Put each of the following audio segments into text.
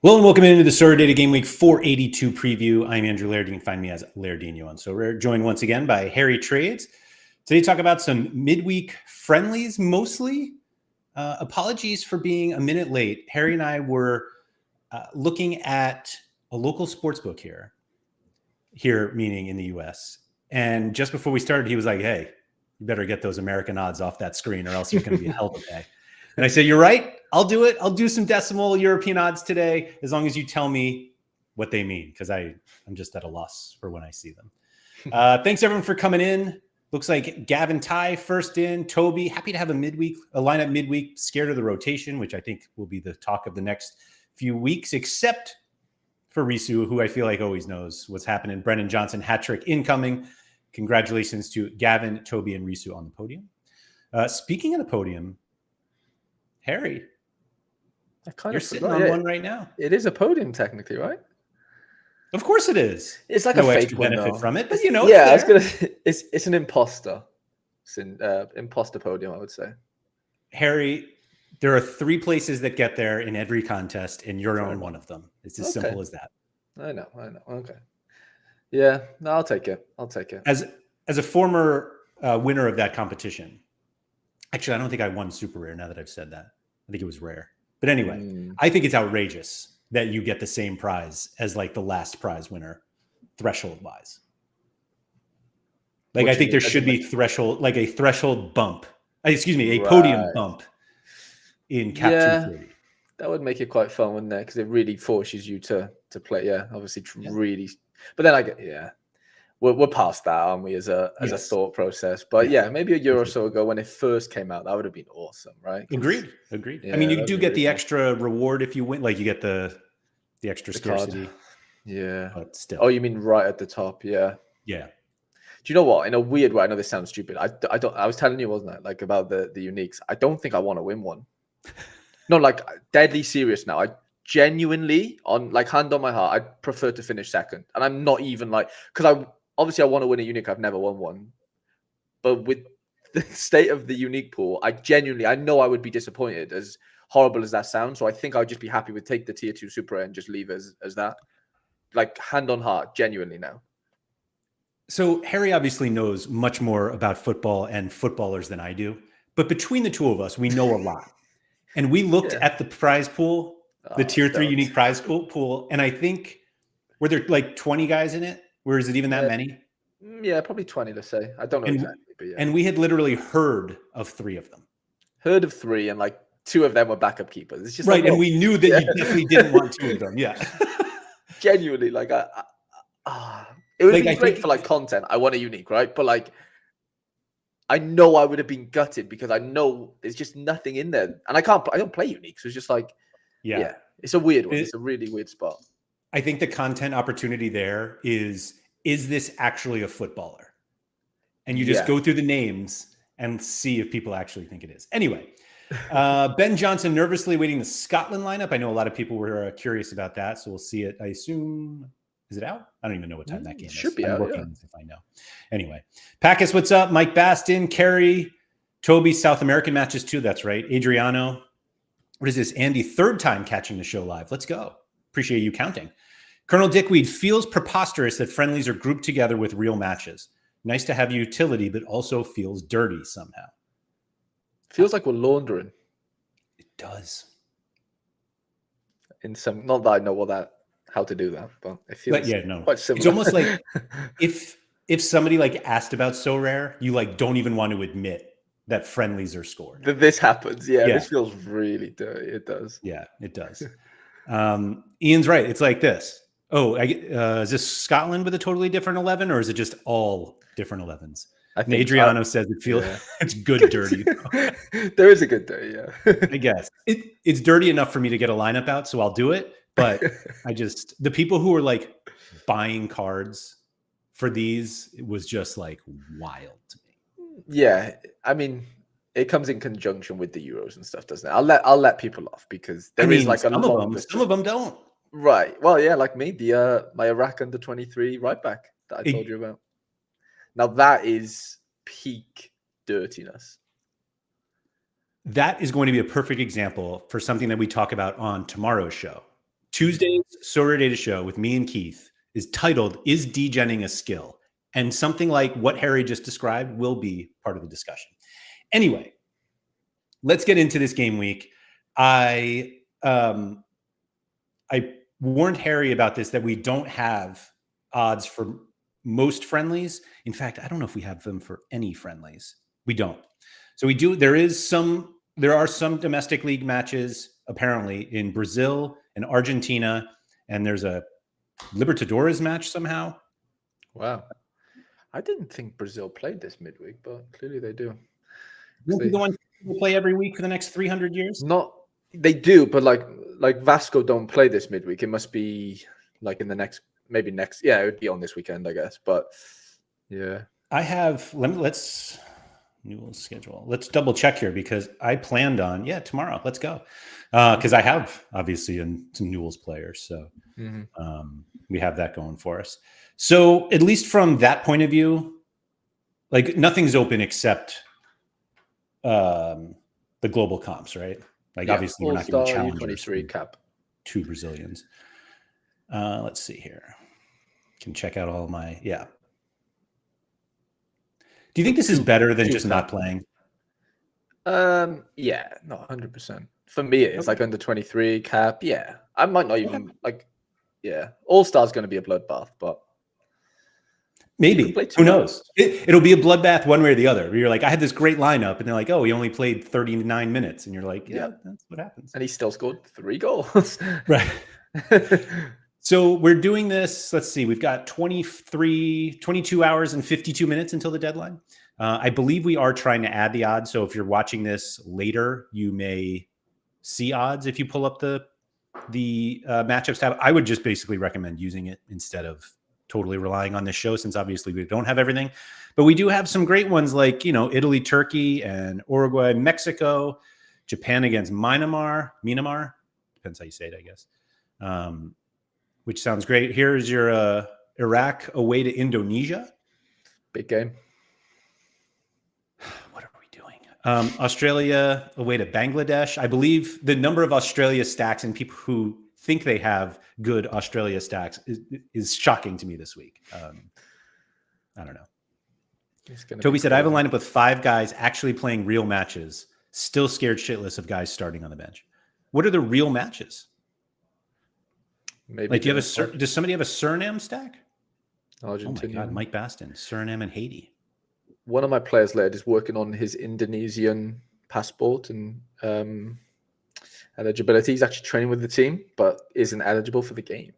Hello and welcome into the SorareData Game Week 482 preview. I'm Andrew Lairdinho. You can find me as Lairdinho on Sorare. Joined once again by Harry Trades. Today, talk about some midweek friendlies, mostly. Apologies for being a minute late. Harry and I were looking at a local sports book here meaning in the US. And just before we started, he was like, "Hey, you better get those American odds off that screen or else there's going to be hell to pay." And I said, "You're right. I'll do it. I'll do some decimal European odds today, as long as you tell me what they mean, because I'm just at a loss for when I see them." Thanks everyone for coming in. Looks like Gavin Ty first in. Toby, happy to have a lineup midweek. Scared of the rotation, which I think will be the talk of the next few weeks, except for Risu, who I feel like always knows what's happening. Brennan Johnson, hat trick incoming. Congratulations to Gavin, Toby, and Risu on the podium. Speaking of the podium, Harry, you're sitting on one right now. It is a podium, technically, right? Of course it is. It's like no a extra fake one, benefit though. from it, but you know, yeah, it's an imposter. It's an imposter podium, I would say. Harry, there are 3 places that get there in every contest, and you're on one of them. It's as simple as that. I know. Okay. Yeah, no, I'll take it. As a former winner of that competition, actually, I don't think I won super rare. Now that I've said that, I think it was rare. But anyway, I think it's outrageous that you get the same prize as like the last prize winner, threshold wise. Like, I think there should be a threshold bump. Excuse me, a podium bump in Cap 230. That would make it quite fun, wouldn't it? Because it really forces you to play. Yeah, obviously, really. But then we're past that, aren't we? As a thought process. But yeah, maybe a year or so ago when it first came out, that would have been awesome, right? Agreed. Yeah, I mean, you do get the extra reward if you win. Like, you get the extra scarcity. Yeah. But still. Oh, you mean right at the top? Yeah. Yeah. Do you know what? In a weird way, I know this sounds stupid. I was telling you, wasn't I? Like, about the uniques. I don't think I want to win one. No, like, deadly serious now. I genuinely, on like hand on my heart, I prefer to finish second. And I'm not even like, because I want to win a unique. I've never won one. But with the state of the unique pool, I know I would be disappointed, as horrible as that sounds. So I think I would just be happy with take the tier 2 super and just leave as that. Like, hand on heart, genuinely now. So Harry obviously knows much more about football and footballers than I do. But between the two of us, we know a lot. And we looked at the prize pool, the tier 3 unique prize pool, and I think, were there like 20 guys in it? Or is it even that many? Yeah, probably 20, let's say. I don't know exactly. But yeah. And we had literally heard of 3 of them. Heard of 3, and like 2 of them were backup keepers. It's just right, like, and we knew that you definitely didn't want 2 of them. Yeah. Genuinely, like, it would be great for like content. I want a unique, right? But like, I know I would have been gutted because I know there's just nothing in there, and I don't play unique, so it's just like, yeah, it's a weird one. It's a really weird spot. I think the content opportunity there is this actually a footballer? And you just go through the names and see if people actually think it is. Anyway, Ben Johnson nervously waiting the Scotland lineup. I know a lot of people were curious about that, so we'll see it. I assume, is it out? I don't even know what time that game is. Should be out, if I know. Anyway, Packus, what's up? Mike Bastin, Kerry, Toby, South American matches too. That's right. Adriano. What is this? Andy, 3rd time catching the show live. Let's go. Appreciate you counting. Colonel Dickweed, feels preposterous that friendlies are grouped together with real matches. Nice to have utility, but also feels dirty somehow. Feels like we're laundering. It does. In some, not that I know how to do that, but it feels quite similar. It's almost like if somebody like asked about Sorare, you like don't even want to admit that friendlies are scored. This happens. Yeah, this feels really dirty. It does. Yeah, it does. Ian's right. It's like this. Oh, is this Scotland with a totally different 11, or is it just all different 11s? I think Adriano says it feels it's good dirty. There is a good dirty, yeah. I guess it's dirty enough for me to get a lineup out, so I'll do it. But the people who are like buying cards for these, it was just like wild to me. Yeah, I mean, it comes in conjunction with the Euros and stuff, doesn't it? I'll let people off because there is like some of them don't. Right. Well, yeah, like me, my Iraq under 23 right back that I told you about. Now that is peak dirtiness. That is going to be a perfect example for something that we talk about on tomorrow's show. Tuesday's SorareData show with me and Keith is titled, Is Degenning a Skill? And something like what Harry just described will be part of the discussion. Anyway, let's get into this game week. I warned Harry about this, that we don't have odds for most friendlies. In fact, I don't know if we have them for any friendlies. We don't. So we do. There are some domestic league matches apparently in Brazil and Argentina, and there's a Libertadores match somehow. Wow. I didn't think Brazil played this midweek, but clearly they do. Won't the one people play every week for the next 300 years? They do, but like Vasco don't play this midweek. It must be like in the next, maybe next. Yeah, it would be on this weekend, I guess. But yeah, I have. Let's Newell's schedule. Let's double check here because I planned on tomorrow. Let's go because I have obviously some Newell's players, so we have that going for us. So at least from that point of view, like nothing's open except the global comps, right? Like obviously we're not going to challenge U23 cap 2 Brazilians. Let's see here. Can check out all my Do you think this is better than just not playing? Yeah, not 100%. For me, it is like under 23 cap. Yeah, I might not even All Star's going to be a bloodbath, but maybe. Who knows? It'll be a bloodbath one way or the other. You're like, I had this great lineup, and they're like, oh, he only played 39 minutes, and you're like, yeah, that's what happens. And he still scored 3 goals. Right. So we're doing this. Let's see. We've got 22 hours and 52 minutes until the deadline. I believe we are trying to add the odds. So if you're watching this later, you may see odds if you pull up the matchups tab. I would just basically recommend using it instead of totally relying on this show, since obviously we don't have everything. But we do have some great ones like, Italy, Turkey, and Uruguay, Mexico, Japan against Myanmar. Depends how you say it, I guess. Which sounds great. Here's your Iraq away to Indonesia. Big game. What are we doing? Australia away to Bangladesh. I believe the number of Australia stacks and people who think they have good Australia stacks is shocking to me this week. I don't know. Toby said, I have a lineup with 5 guys actually playing real matches, still scared shitless of guys starting on the bench. What are the real matches? Maybe do you have does somebody have a Suriname stack? Argentina. Oh my God, Mike Baston, Suriname and Haiti. One of my players, Laird, is working on his Indonesian passport and eligibility. He's actually training with the team, but isn't eligible for the game.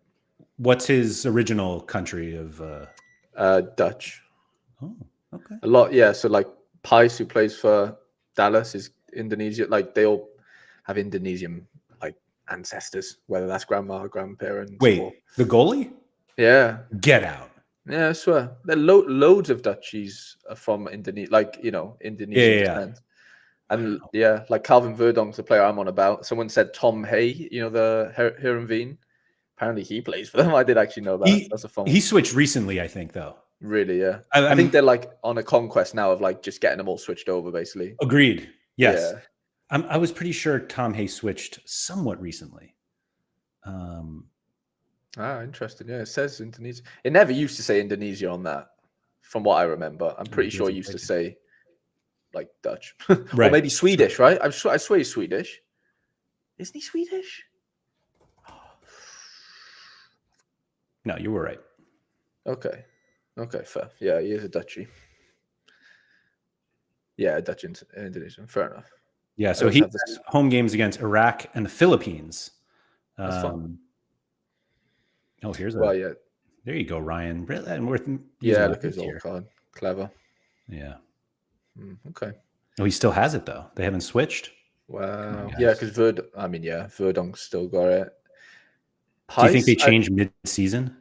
What's his original country of? Dutch. Oh, okay. A lot, yeah. So like Pice, who plays for Dallas, is Indonesia. Like they all have Indonesian ancestors, whether that's grandma or grandparents. Wait, the goalie? Yeah. Get out. Yeah, I swear. There are loads of Dutchies are from Indonesia, Indonesian descent. And like Calvin Verdong's the player I'm on about. Someone said Tom Hay, the Heerenveen. Apparently he plays for them. I did actually know that. That's a fun one. He switched recently, I think, though. Really, yeah. I think they're like on a conquest now of just getting them all switched over, basically. Agreed. Yes. Yeah. I was pretty sure Tom Hay switched somewhat recently. Interesting. Yeah, it says Indonesia. It never used to say Indonesia on that, from what I remember. I'm pretty sure it used to say Dutch. Right. Or maybe Swedish, right? I swear he's Swedish. Isn't he Swedish? No, you were right. Okay, fair. Yeah, he is a Dutchie. Yeah, a Dutch Indonesian. Fair enough. Yeah, so he has home games against Iraq and the Philippines. That's fun. Oh, here's yeah. There you go, Ryan. Look at his old card. Clever. Yeah. Okay. Oh, he still has it though. They haven't switched. Wow. Yeah, because Verdong's still got it. Do you think they change mid-season?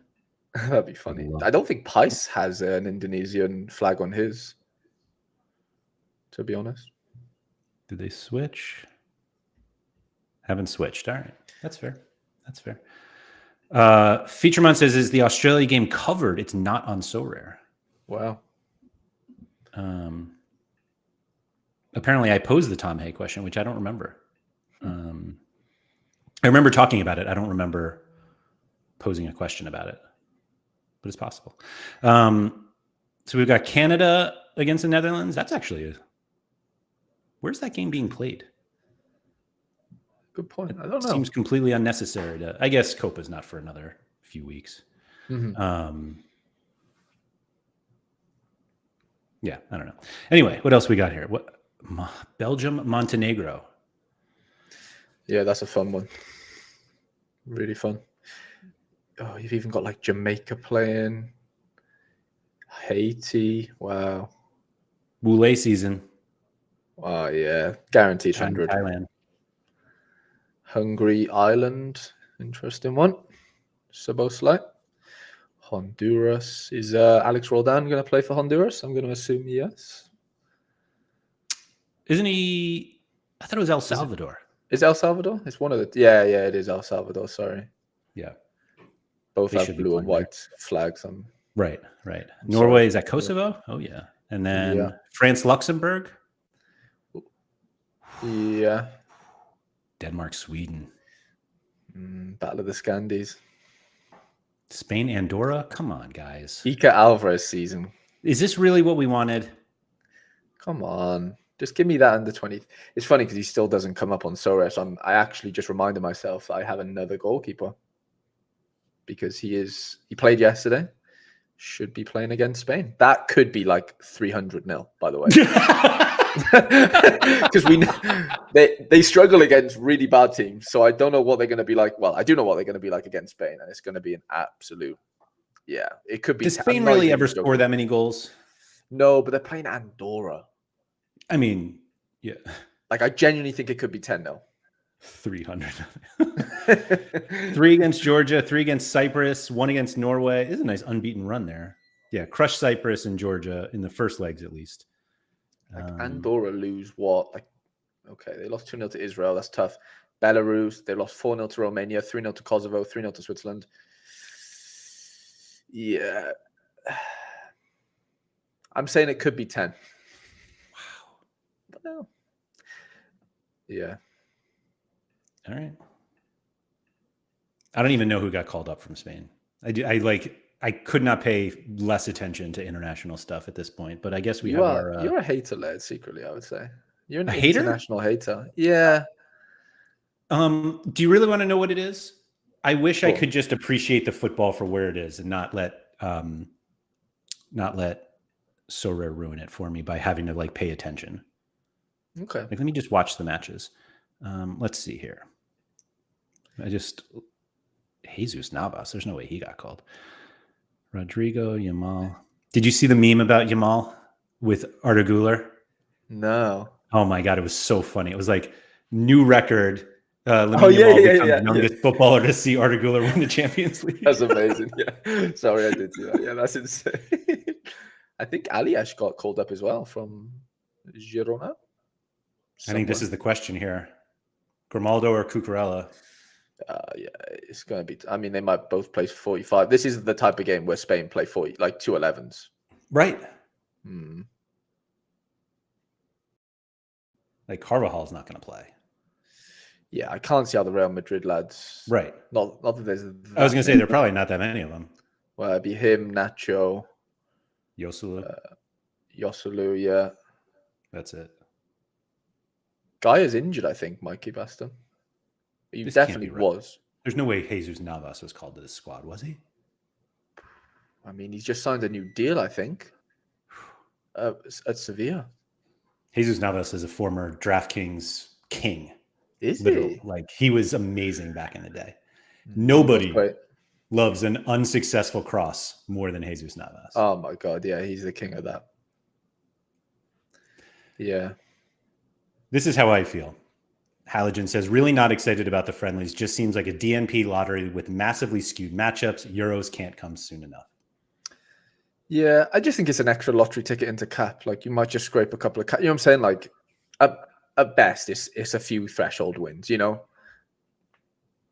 That'd be funny. I don't think Pice has an Indonesian flag on his, to be honest. Did they switch? Haven't switched. All right. That's fair. Featuremon says, is the Australia game covered? It's not on Sorare. Wow. Apparently I posed the Tom Hay question, which I don't remember. I remember talking about it. I don't remember posing a question about it, but it's possible. So we've got Canada against the Netherlands. That's actually where's that game being played? Good point. I don't know. Seems completely unnecessary to. I guess Copa's not for another few weeks. Mm-hmm. Yeah, I don't know. Anyway, what else we got here? What Belgium, Montenegro. Yeah, that's a fun one. Really fun. Oh, you've even got like Jamaica playing. Haiti. Wow. Boule season. Oh, yeah. Guaranteed 100. Thailand. Hungary, Ireland. Interesting one. Saboslight. Honduras. Is Alex Roldan going to play for Honduras? I'm going to assume yes. Isn't he? I thought it was El Salvador. Is El Salvador? It's one of the. Yeah, it is El Salvador. Sorry. Yeah. Both have blue and white flags on. Right. Norway is at Kosovo. Oh yeah, and then France, Luxembourg. Yeah. Denmark, Sweden. Battle of the Scandies. Spain, Andorra. Come on, guys. Ika Alvarez season. Is this really what we wanted? Come on. Just give me that under 20. It's funny because he still doesn't come up on Sorare. So I actually just reminded myself I have another goalkeeper because he played yesterday. Should be playing against Spain. That could be like 300-0, by the way. Because they struggle against really bad teams. So I don't know what they're going to be like. Well, I do know what they're going to be like against Spain. And it's going to be an absolute, it could be. Does Spain really ever score that many goals? No, but they're playing Andorra. I mean, yeah. Like, I genuinely think it could be 10-0. 300. 3 against Georgia, 3 against Cyprus, 1 against Norway. This is a nice unbeaten run there. Yeah, crush Cyprus and Georgia in the first legs at least. Like Andorra lose what? Like, okay, they lost 2-0 to Israel. That's tough. Belarus, they lost 4-0 to Romania, 3-0 to Kosovo, 3-0 to Switzerland. Yeah. I'm saying it could be 10. Wow. Well, yeah. All right. I don't even know who got called up from Spain. I could not pay less attention to international stuff at this point, but I guess you're a hater, lad, secretly, I would say. You're an hater? International hater. Yeah. Do you really want to know what it is? I wish I could just appreciate the football for where it is and not let Sorare ruin it for me by having to like pay attention. Okay. Like, let me just watch the matches. Let's see here. Jesus Navas. There's no way he got called. Rodrigo, Yamal. Did you see the meme about Yamal with Arda Güler? No. Oh my God, it was so funny. It was like new record. Youngest footballer to see Arda Güler win the Champions League. That's amazing. Yeah. Sorry, I did see that. Yeah, that's insane. I think Aliash got called up as well from Girona. I think this is the question here. Grimaldo or Cucurella? It's going to be. I mean, they might both play 45. This is the type of game where Spain play 40, like 2 11s. Right. Like Carvajal's not going to play. Yeah, I can't see how the Real Madrid lads. Right. Not that there's. I was going to say there are probably not that many of them. Well, it'd be him, Nacho, Joselu. Joselu, yeah. That's it. Guy is injured, I think, Mikey Baston. He definitely was. There's no way Jesus Navas was called to this squad, was he? I mean, he's just signed a new deal, I think, at Sevilla. Jesus Navas is a former DraftKings king. Is literally. he? Like, he was amazing back in the day. Nobody loves an unsuccessful cross more than Jesus Navas. Oh, my God. Yeah, he's the king of that. Yeah. This is how I feel. Halogen says, really not excited about the friendlies. Just seems like a DNP lottery with massively skewed matchups. Euros can't come soon enough. Yeah, I just think it's an extra lottery ticket into cap. Like, you might just scrape a couple of you know what I'm saying? Like, at best, it's a few threshold wins, you know?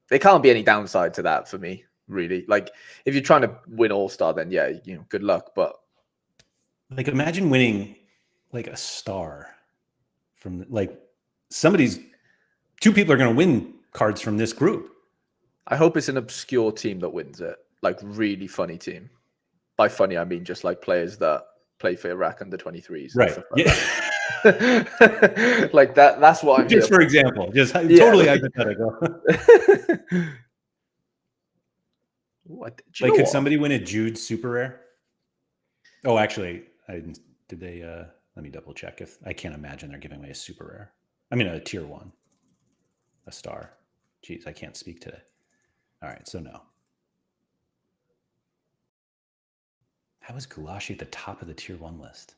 There can't be any downside to that for me, really. Like, if you're trying to win All-Star, then yeah, you know, good luck. But like, imagine winning like a star from like somebody's. 2 people are going to win cards from this group. I hope it's an obscure team that wins it, like really funny team. By funny, I mean just like players that play for Iraq under 23s, Right. Stuff like that. Like that. That's what I'm Just here for example, just Yeah, totally like- hypothetical. What? Like, could somebody win a Jude super rare? Oh, actually, did they? Let me double check. If I can't imagine they're giving away a super rare. I mean, a tier 1, a star. Jeez, I can't speak today. All right, so no. How is Gulashi at the top of the tier 1 list?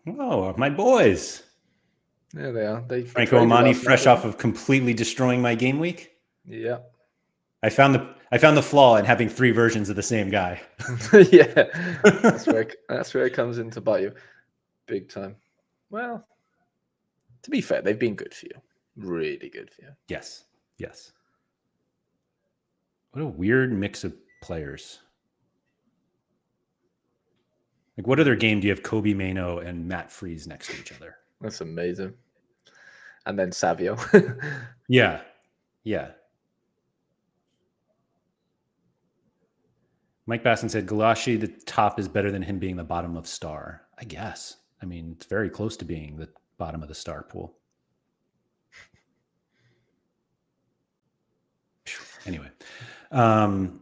Oh, my boys. There they are. Franco Amani, fresh off of completely destroying my game week. Yeah. I found the flaw in having 3 versions of the same guy. Yeah. That's where it comes in to bite you. Big time. Well, to be fair, they've been good for you. Really good for you. Yes. Yes. What a weird mix of players. Like, what other game do you have Kobe Mano and Matt Freeze next to each other? That's amazing. And then Savio. Yeah. Yeah. Mike Basson said, Gulashi, the top is better than him being the bottom of star. I guess. I mean, it's very close to being the bottom of the star pool. Anyway. Ryan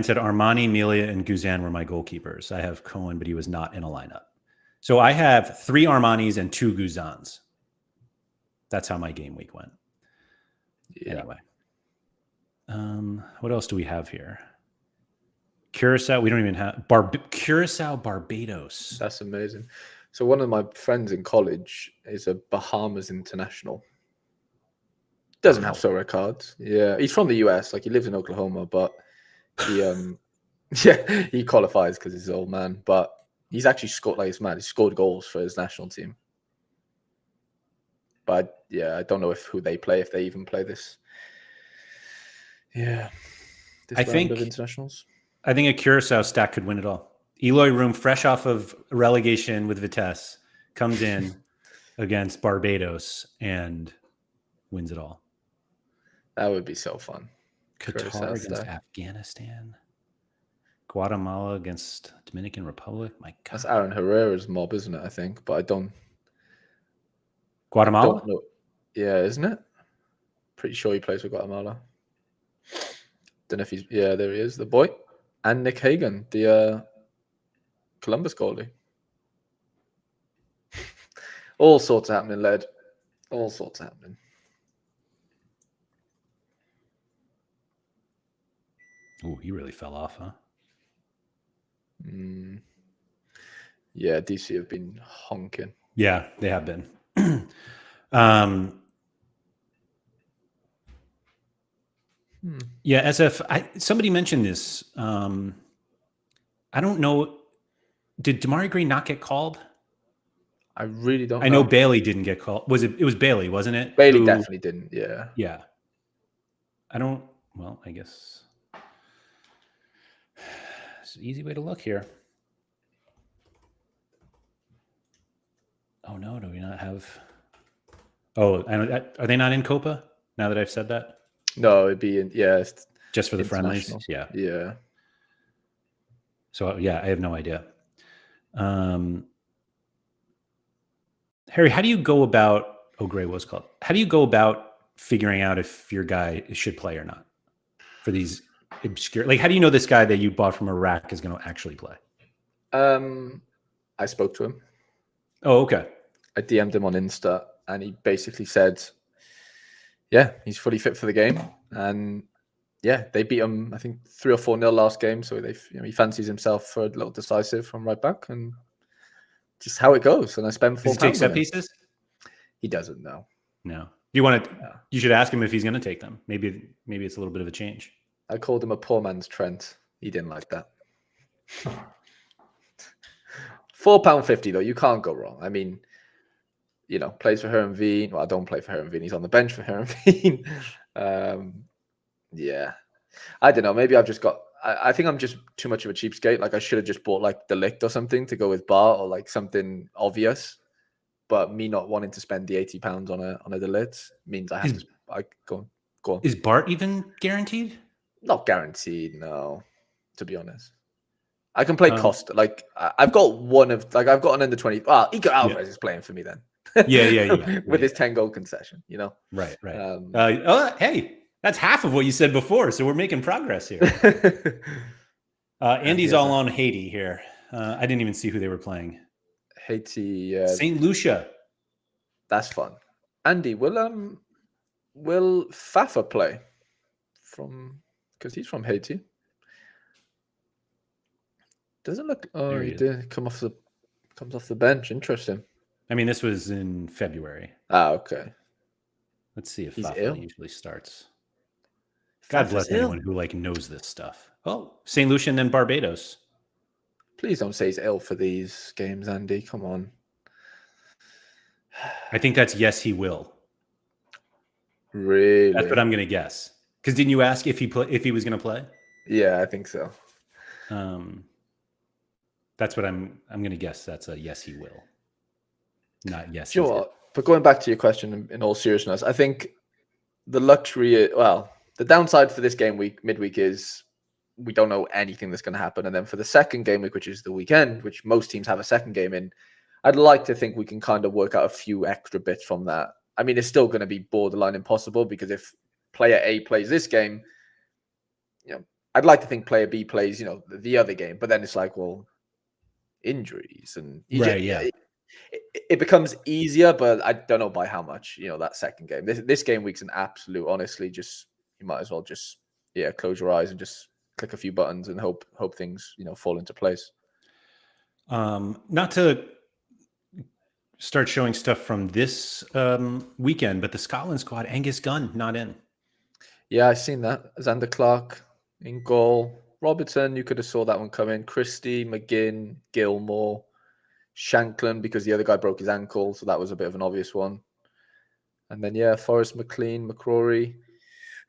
said, Armani, Melia, and Guzan were my goalkeepers. I have Cohen, but he was not in a lineup. So I have 3 Armanis and 2 Guzans. That's how my game week went. Yeah. Anyway. What else do we have here? Curacao, we don't even have Curacao, Barbados. That's amazing. So one of my friends in college is a Bahamas international. Doesn't have Sorare cards. Yeah, he's from the US. Like he lives in Oklahoma, but he yeah, he qualifies because he's an old man. But he's actually scored like it's mad. He scored goals for his national team. But yeah, I don't know who they play, if they even play this. Yeah, I think of internationals. I think a Curacao stack could win it all. Eloy Room, fresh off of relegation with Vitesse, comes in against Barbados and wins it all. That would be so fun. Qatar against Afghanistan. Guatemala against Dominican Republic. My God. That's Aaron Herrera's mob, isn't it? I think, but I don't. Guatemala? Don't know. Yeah, isn't it? Pretty sure he plays for Guatemala. Don't know if he's. Yeah, there he is, the boy. And Nick Hagan, the Columbus goalie. All sorts happening, Led. All sorts happening. Oh, he really fell off, huh? Yeah, DC have been honking. Yeah, they have been. Yeah, SF. Somebody mentioned this. I don't know. Did Damari Green not get called? I really don't know. I know Bailey didn't get called. It was Bailey, wasn't it? Bailey definitely didn't, yeah. Yeah. Well, I guess it's an easy way to look here. Oh, no, do we not have... Oh, are they not in Copa now that I've said that? No, it'd be just for the friendlies. Yeah. Yeah. So yeah, I have no idea. Harry, how do you go about? Oh, Gray was called. How do you go about figuring out if your guy should play or not for these obscure? Like, how do you know this guy that you bought from Iraq is going to actually play? I spoke to him. Oh, okay. I DM'd him on Insta, and he basically said, yeah, he's fully fit for the game. And yeah, they beat him, I think 3 or 4-0 last game. So he fancies himself for a little decisive from right back, and just how it goes. And I spend £4. Does he take set pieces? He doesn't know. No. You want to? Yeah. You should ask him if he's going to take them. Maybe it's a little bit of a change. I called him a poor man's Trent. He didn't like that. £4.50 though. You can't go wrong. I mean, plays for Herenveen. Well, I don't play for Herenveen. He's on the bench for Herenveen. Yeah. I don't know. Maybe I've just got... I think I'm just too much of a cheapskate. Like, I should have just bought, like, the Licht or something to go with Bar, or, like, something obvious. but me not wanting to spend the £80 on a delete means I have to. Go on. Is Bart even guaranteed? Not guaranteed, no. To be honest, I can play Costa. Like I've got I've got an under 20. Well, Iker Alvarez is playing for me then. Yeah. With his 10 goal concession, Right. Hey, that's half of what you said before, so we're making progress here. Andy's all on Haiti here. I didn't even see who they were playing. Haiti. St. Lucia. That's fun. Andy, will Fafa play because he's from Haiti? Doesn't look. Oh, he did comes off the bench. Interesting. I mean, this was in February. Okay. Let's see if Fafa usually starts. God bless anyone who knows this stuff. Oh, St. Lucia and then Barbados. Please don't say he's ill for these games, Andy. Come on. I think that's yes, he will. Really? That's what I'm going to guess. Because didn't you ask if he was going to play? Yeah, I think so. That's what I'm going to guess. That's a yes, he will. Not yes. Sure. But going back to your question in all seriousness, I think the downside for this game week, midweek, is we don't know anything that's going to happen. And then for the second game week, which is the weekend, which most teams have a second game in, I'd like to think we can kind of work out a few extra bits from that. I mean, it's still going to be borderline impossible because if player A plays this game, I'd like to think player B plays, the other game. But then it's like, well, injuries and it becomes easier, but I don't know by how much. That second game, this game week's an absolute. Honestly, just you might as well just close your eyes and just click a few buttons and hope things fall into place. Not to start showing stuff from this weekend, but the Scotland squad, Angus Gunn not in. Yeah, I've seen that. Xander Clark in goal. Robertson, you could have saw that one coming. Christie, McGinn, Gilmore, Shanklin, because the other guy broke his ankle, so that was a bit of an obvious one. And then Forrest, McLean, McCrory,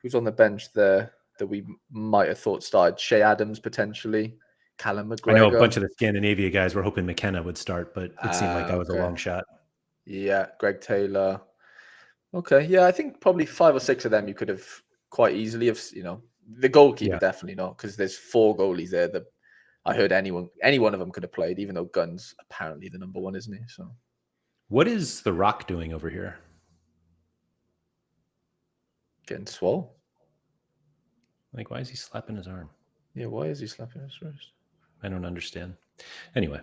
who's on the bench there that we might have thought started. Shea Adams potentially. Callum McGregor. I know a bunch of the Scandinavia guys were hoping McKenna would start, but it seemed like that was a long shot. Yeah, Greg Taylor. Okay, yeah, I think probably 5 or 6 of them you could have quite easily have, the goalkeeper definitely not, because there's 4 goalies there that I heard any one of them could have played, even though Gunn's apparently the number 1, isn't he? So, what is The Rock doing over here? Getting swole. Why is he slapping his arm? Yeah, why is he slapping his wrist? I don't understand. Anyway.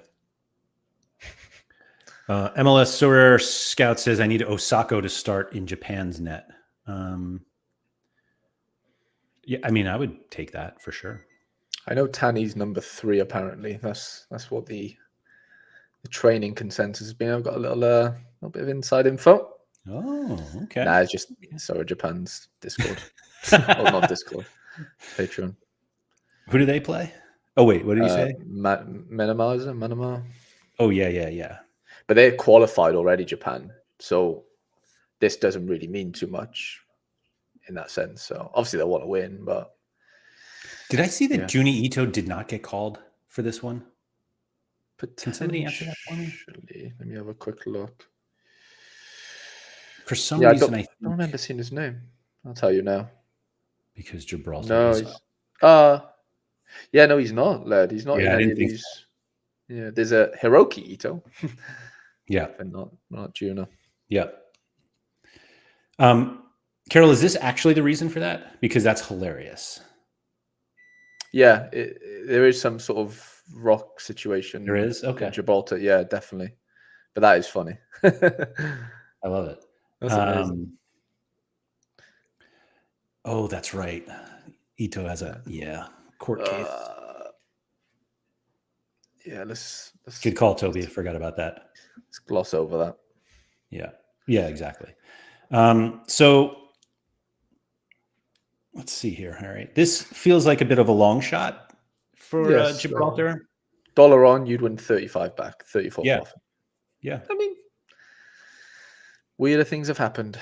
MLS Sorare Scout says, I need Osako to start in Japan's net. Yeah, I mean, I would take that for sure. I know Tani's number 3, apparently. That's what the training consensus has been. I've got a little bit of inside info. Oh, okay. Nah, it's just Sorare Japan's Discord. Oh, not Discord. Patreon. Who do they play? Oh, wait, what did you say? Manama. Oh, yeah. But they're qualified already, Japan. So this doesn't really mean too much in that sense. So obviously they want to win, but... Did I see that Juni Ito did not get called for this one? Can somebody answer that for me? Let me have a quick look. For some reason, I don't remember seeing his name. I'll tell you now. Because Gibraltar. No, he's not, lad. He's not in any of these. So. Yeah, there's a Hiroki Ito. Yeah. But not Juno. Yeah. Carol, is this actually the reason for that? Because that's hilarious. Yeah, there is some sort of rock situation. There is? Okay. In Gibraltar, yeah, definitely. But that is funny. I love it. That's amazing. Oh, that's right. Ito has a court case. Let's good call, Toby. I forgot about that. Let's gloss over that. Yeah, exactly. So let's see here. All right, this feels like a bit of a long shot for Gibraltar. Dollar on, you'd win 35 back, 34 profit. Yeah. I mean, weirder things have happened.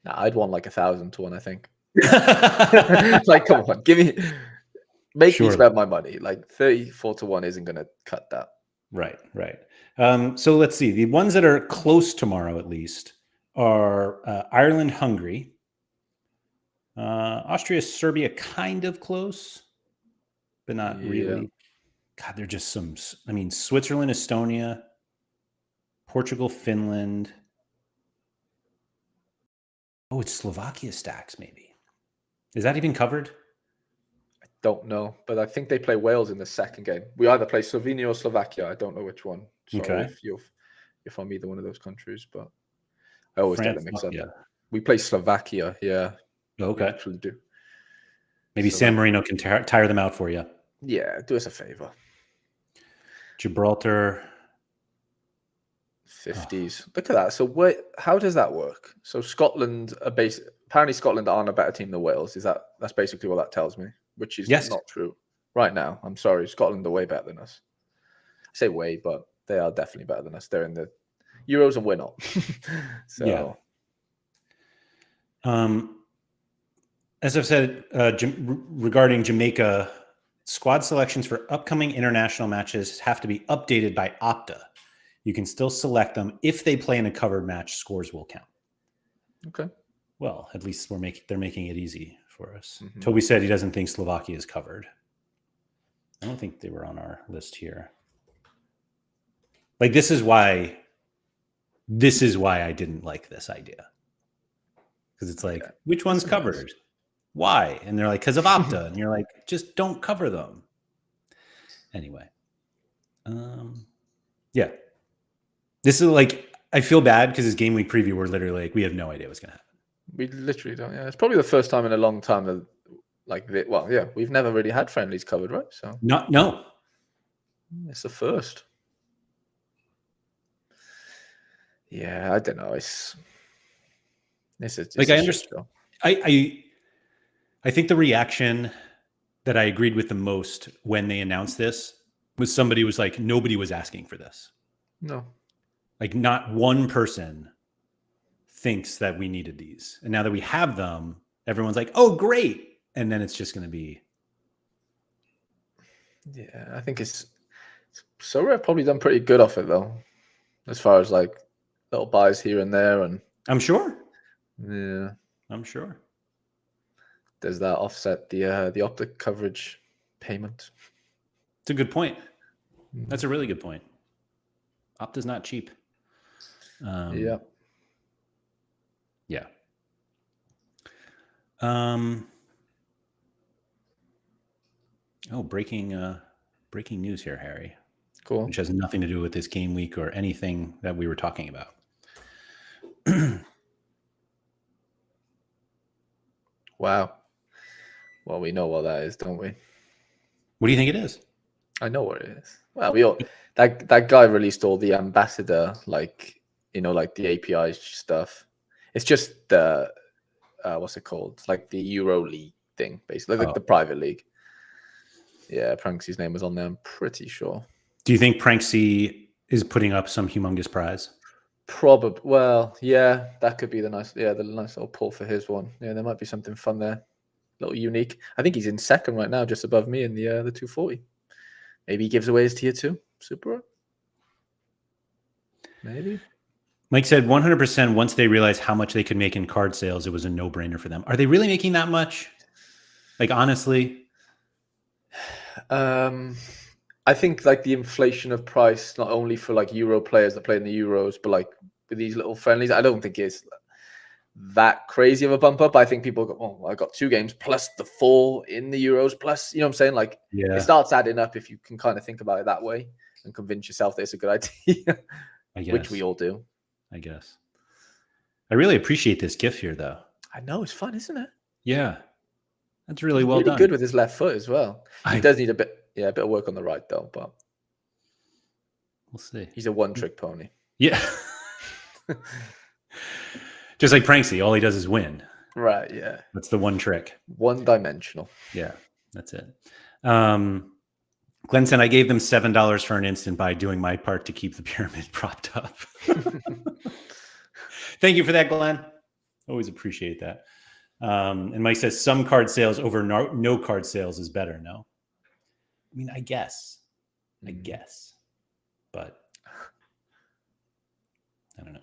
Nah, I'd want like 1,000 to 1, I think. Like, come on, make me spend my money. Like 34 to 1 isn't going to cut that. Right. So let's see. The ones that are close tomorrow, at least, are Ireland, Hungary, Austria, Serbia, kind of close, but not Yeah. really. God, they're just some. I mean, Switzerland, Estonia, Portugal, Finland. Oh, it's Slovakia stacks. Maybe is that even covered? Don't know, but I think they play Wales in the second game. We either play Slovenia or Slovakia. I don't know which one. Sorry Okay. if you're from either one of those countries, but I always get France. them mixed up. Yeah. We play Slovakia. Yeah. We Okay. actually do. Maybe San Marino can tire them out for you. Yeah, do us a favor. Gibraltar. 50s. Look at that. So how does that work? So Scotland are apparently Scotland aren't a better team than Wales. That's basically what that tells me, which is Yes. not true. Right now, I'm sorry, Scotland are way better than us. I say way, but they are definitely better than us. They're in the Euros and we're not. So yeah. As I've said, regarding Jamaica, squad selections for upcoming international matches have to be updated by Opta. You can still select them. If they play in a covered match, scores will count. Okay. Well, at least they're making it easy for us. Mm-hmm. Toby said he doesn't think Slovakia is covered. I don't think they were on our list here. Like, this is why I didn't like this idea. Because it's like, which one's covered? Nice. Why? And they're like, because of Opta. And you're like, just don't cover them. Anyway. Yeah. This is like, I feel bad because this game week preview, we're literally like, we have no idea what's going to happen. We literally don't. Yeah. It's probably the first time in a long time that, we've never really had friendlies covered, right? So no. It's the first. Yeah, I don't know. It's like, I understand. I think the reaction that I agreed with the most when they announced this was somebody was like, nobody was asking for this. No. Like, not one person thinks that we needed these. And now that we have them, everyone's like, oh, great. And then it's just going to be. Yeah, I think Sorare have probably done pretty good off it, though, as far as like little buys here and there. And I'm sure. Yeah. I'm sure. Does that offset the Optic coverage payment? It's a good point. That's a really good point. Opta's not cheap. Yeah. Yeah. Breaking news here, Harry. Cool. Which has nothing to do with this game week or anything that we were talking about. Wow. Well, we know what that is, don't we? What do you think it is? I know what it is. Well, we all that guy released all the ambassador, like the API stuff. It's just the what's it called? Like the Euro League thing, basically, like the private league. Yeah, Pranksy's name was on there, I'm pretty sure. Do you think Pranksy is putting up some humongous prize? Probably. Well, yeah, that could be the nice little pull for his one. Yeah, there might be something fun there, a little unique. I think he's in second right now, just above me in the 240. Maybe he gives away his tier 2 super. Maybe. Mike said 100% once they realized how much they could make in card sales, it was a no-brainer for them. Are they really making that much? Like, honestly? I think like the inflation of price, not only for like Euro players that play in the Euros, but like with these little friendlies, I don't think it's that crazy of a bump up. I think people go, oh, I got 2 games plus the 4 in the Euros plus, you know what I'm saying? Like, It starts adding up if you can kind of think about it that way and convince yourself that it's a good idea, which we all do. I guess. I really appreciate this GIF here, though. I know, it's fun, isn't it? Yeah. That's really well done. Good with his left foot as well. He does need a bit of work on the right, though, but we'll see. He's a one-trick pony. Yeah. Just like Pranksy, all he does is win. Right, yeah. That's the one trick. One-dimensional. Yeah, that's it. Glenn said, I gave them $7 for an instant buy doing my part to keep the pyramid propped up. Thank you for that, Glenn. Always appreciate that. And Mike says, some card sales over no card sales is better, no? I mean, I guess. but I don't know.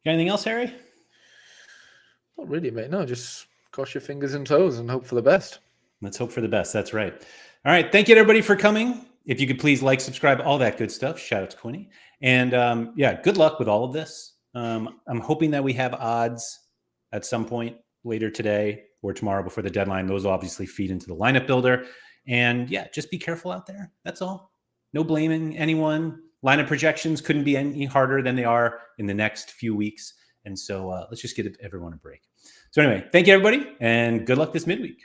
Got anything else, Harry? Not really, mate. No, just cross your fingers and toes and hope for the best. Let's hope for the best. That's right. All right. Thank you, everybody, for coming. If you could please like, subscribe, all that good stuff. Shout out to Quinny. And yeah, good luck with all of this. I'm hoping that we have odds at some point later today or tomorrow before the deadline. Those will obviously feed into the lineup builder. And yeah, just be careful out there. That's all. No blaming anyone. Lineup projections couldn't be any harder than they are in the next few weeks. And so let's just give everyone a break. So anyway, thank you, everybody, and good luck this midweek.